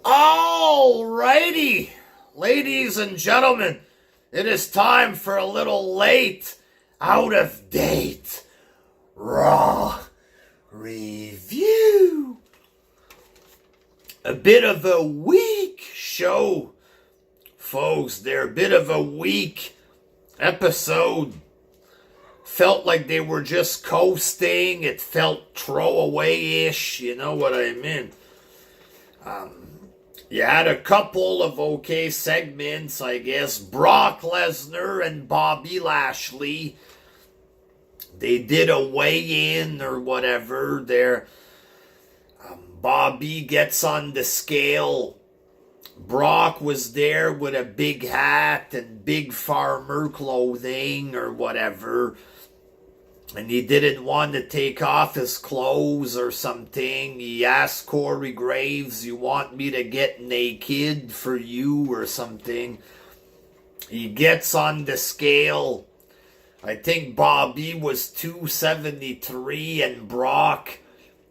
Alrighty, ladies and gentlemen, it is time for a little late, out of date, Raw review. A bit of a weak show, folks. They're a bit of a weak episode. Felt like they were just coasting. It felt throwaway-ish, you know what I mean? You had a couple of okay segments, I guess. Brock Lesnar and Bobby Lashley. They did a weigh-in or whatever. There, Bobby gets on the scale. Brock was there with a big hat and big farmer clothing or whatever. And he didn't want to take off his clothes or something. He asked Corey Graves, "You want me to get naked for you?" or something. He gets on the scale. I think Bobby was 273 and Brock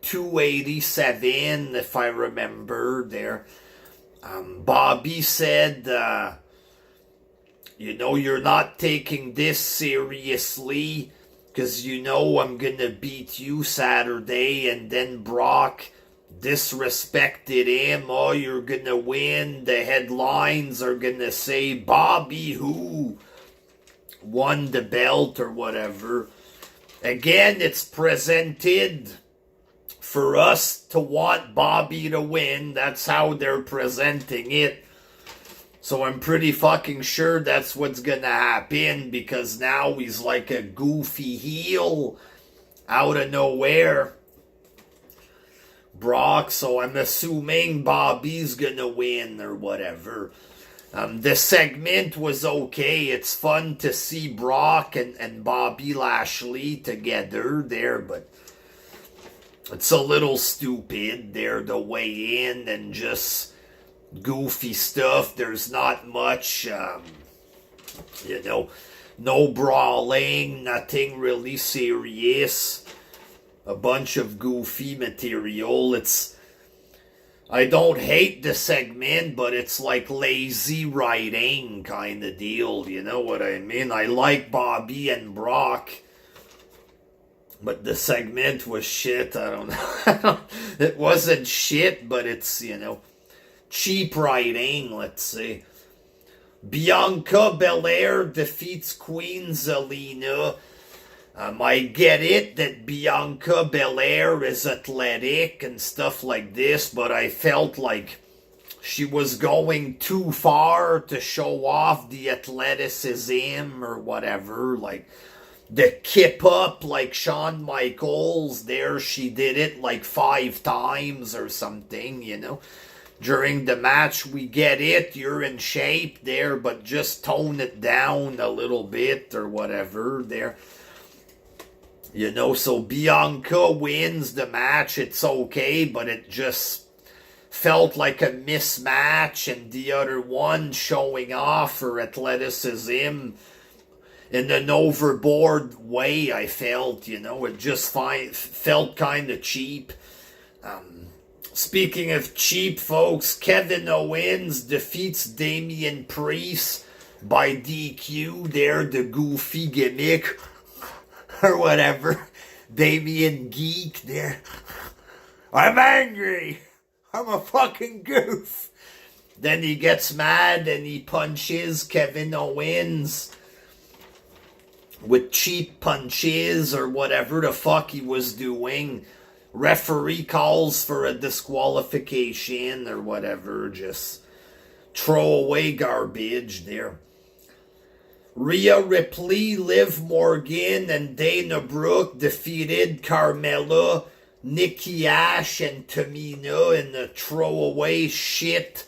287, if I remember there. Bobby said, you're not taking this seriously, because you know I'm going to beat you Saturday. And then Brock disrespected him. "Oh, you're going to win. The headlines are going to say Bobby who won the belt," or whatever. Again, it's presented for us to want Bobby to win. That's how they're presenting it. So I'm pretty fucking sure that's what's gonna happen, because now he's like a goofy heel out of nowhere, Brock. So I'm assuming Bobby's gonna win or whatever. The segment was okay. It's fun to see Brock and Bobby Lashley together there, but it's a little stupid there, the weigh in and just goofy stuff. There's not much, no brawling, nothing really serious. A bunch of goofy material. I don't hate the segment, but it's like lazy writing kind of deal, you know what I mean? I like Bobby and Brock, but the segment was shit. I don't know. It wasn't shit, but it's, cheap writing, let's say. Bianca Belair defeats Queen Zelina. I get it that Bianca Belair is athletic and stuff like this, but I felt like she was going too far to show off the athleticism or whatever. Like the kip up like Shawn Michaels there, she did it like 5 times or something, During the match, we get it, you're in shape there, but just tone it down a little bit or whatever there. So Bianca wins the match, it's okay, but it just felt like a mismatch, and the other one showing off her athleticism in an overboard way, I felt, it just felt kind of cheap. Speaking of cheap, folks, Kevin Owens defeats Damien Priest by DQ there, the goofy gimmick or whatever. Damien Geek there. "I'm angry. I'm a fucking goof." Then he gets mad and he punches Kevin Owens with cheap punches or whatever the fuck he was doing. Referee calls for a disqualification or whatever. Just throw away garbage there. Rhea Ripley, Liv Morgan, and Dana Brooke defeated Carmella, Nikki Ash, and Tamina in a throwaway shit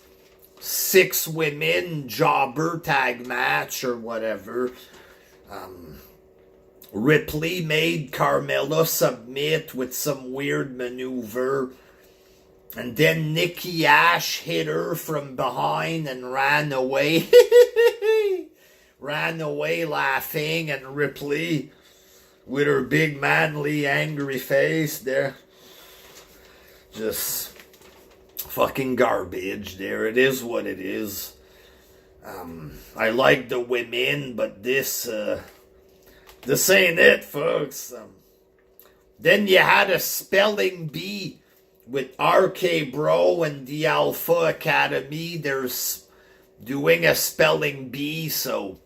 6-women jobber tag match or whatever. Ripley made Carmella submit with some weird maneuver. And then Nikki Ash hit her from behind and ran away. Ran away laughing, and Ripley, with her big manly angry face there, just fucking garbage there. It is what it is. I like the women, but this ain't it, folks. Then you had a spelling bee with RK Bro and the Alpha Academy. There's doing a spelling bee, so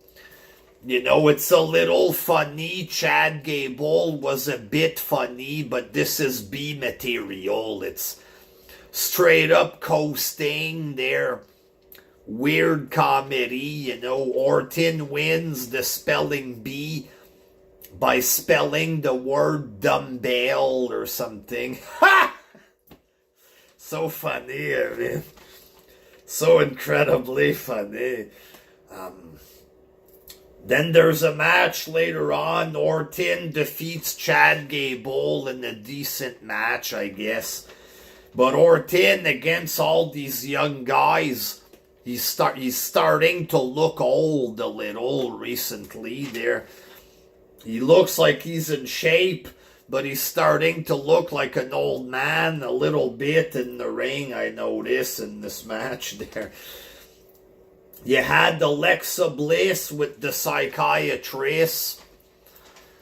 it's a little funny. Chad Gable was a bit funny, but this is B material. It's straight up coasting there. Weird comedy, Orton wins the spelling bee by spelling the word dumbbell or something. Ha! So funny, I mean. So incredibly funny. Then there's a match later on. Orton defeats Chad Gable in a decent match, I guess. But Orton against all these young guys, he's starting to look old a little recently there. He looks like he's in shape, but he's starting to look like an old man a little bit in the ring, I notice, in this match there. You had Alexa Bliss with the psychiatrist.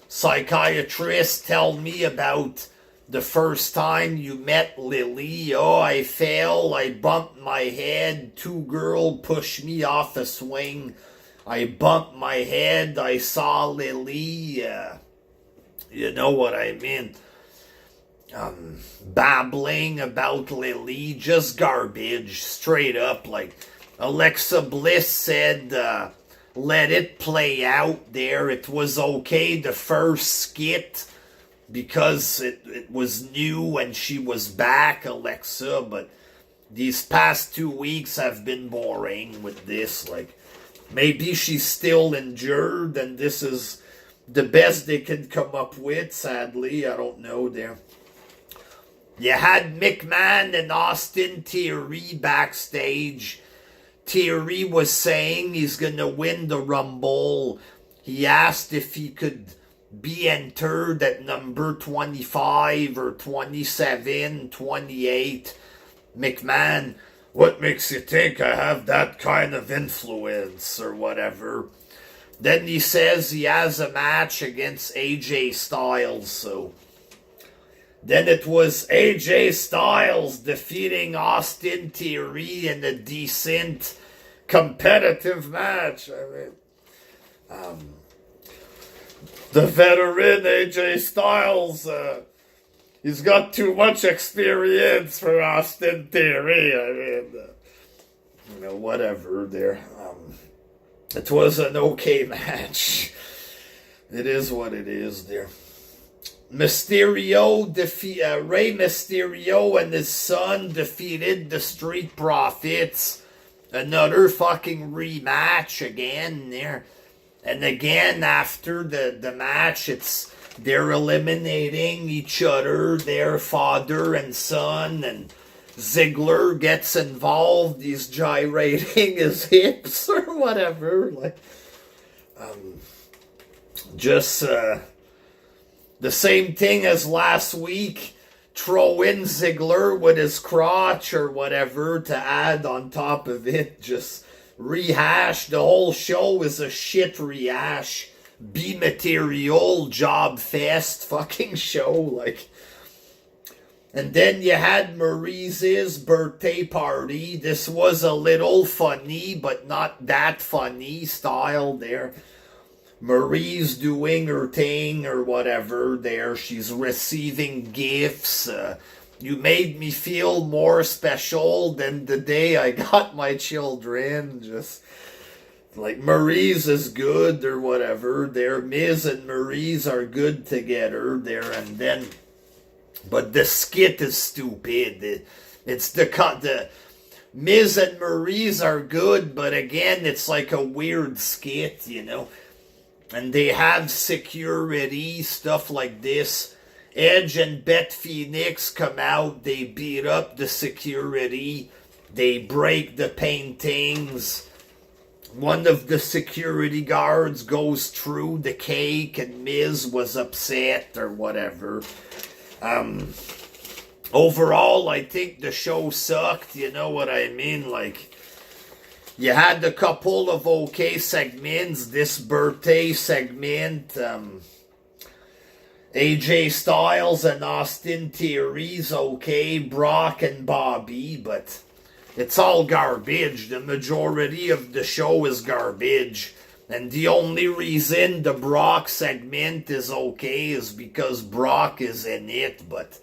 Psychiatrist, tell me about the first time you met Lily. Oh, I fell, I bumped my head, 2 girls pushed me off a swing. I bumped my head, I saw Lily. You know what I mean. Babbling about Lily, just garbage, straight up. Like Alexa Bliss said, let it play out there. It was okay the first skit because it was new and she was back, Alexa, but these past 2 weeks have been boring with this. Like, maybe she's still injured and this is the best they can come up with, sadly. I don't know there. You had McMahon and Austin Theory backstage. Theory was saying he's going to win the Rumble. He asked if he could be entered at number 25 or 27, 28. McMahon, what makes you think I have that kind of influence or whatever? Then he says he has a match against AJ Styles, so then it was AJ Styles defeating Austin Theory in a decent competitive match. I mean, the veteran AJ Styles, he's got too much experience for Austin Theory. I mean, whatever there. It was an okay match. It is what it is there. Mysterio Rey Mysterio and his son defeated the Street Profits. Another fucking rematch again there. And again, after the match, they're eliminating each other, their father and son, and Ziggler gets involved. He's gyrating his hips or whatever. Like, just the same thing as last week. Throw in Ziggler with his crotch or whatever to add on top of it. Just rehash. The whole show is a shit rehash. B material, job fest fucking show. Like, and then you had Maurice'S birthday party. This was a little funny, but not that funny style there. Maurice doing her thing or whatever there. She's receiving gifts. You made me feel more special than the day I got my children. Just like Maurice is good or whatever. There, Miz and Maurice are good together there, and then, but the skit is stupid. It's the Miz and Maurice are good, but again, it's like a weird skit, And they have security, stuff like this. Edge and Beth Phoenix come out, they beat up the security, they break the paintings. One of the security guards goes through the cake and Miz was upset or whatever. overall, I think the show sucked. You know what I mean? Like, you had a couple of okay segments. This birthday segment, AJ Styles and Austin Theory's okay. Brock and Bobby, but it's all garbage. The majority of the show is garbage. And the only reason the Brock segment is okay is because Brock is in it, but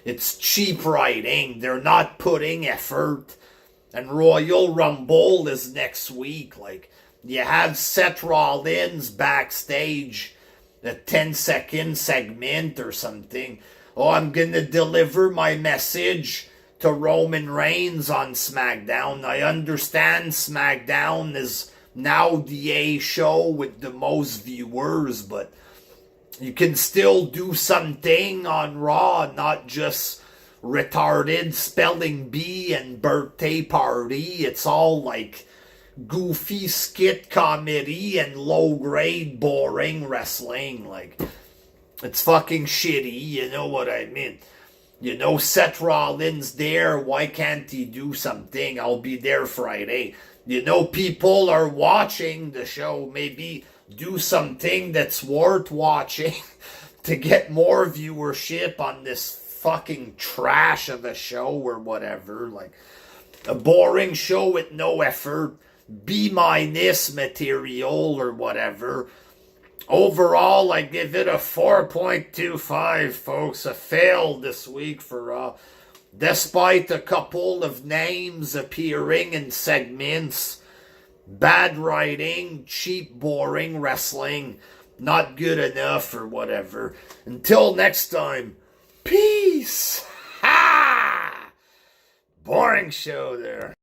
it's cheap writing. They're not putting effort. And Royal Rumble is next week. Like, you have Seth Rollins backstage, a 10-second segment or something. Oh, I'm gonna deliver my message to Roman Reigns on SmackDown. I understand SmackDown is now the A show with the most viewers, but you can still do something on Raw, not just retarded spelling bee and birthday party. It's all like goofy skit comedy and low-grade boring wrestling. Like, it's fucking shitty, you know what I mean? You know, Seth Rollins there, why can't he do something? I'll be there Friday. You know, people are watching the show. Maybe do something that's worth watching to get more viewership on this fucking trash of a show or whatever. Like, a boring show with no effort. B- material or whatever. Overall, I give it a 4.25, folks. A fail this week for despite a couple of names appearing in segments. Bad writing, cheap, boring wrestling, not good enough or whatever. Until next time, peace! Ha! Boring show there.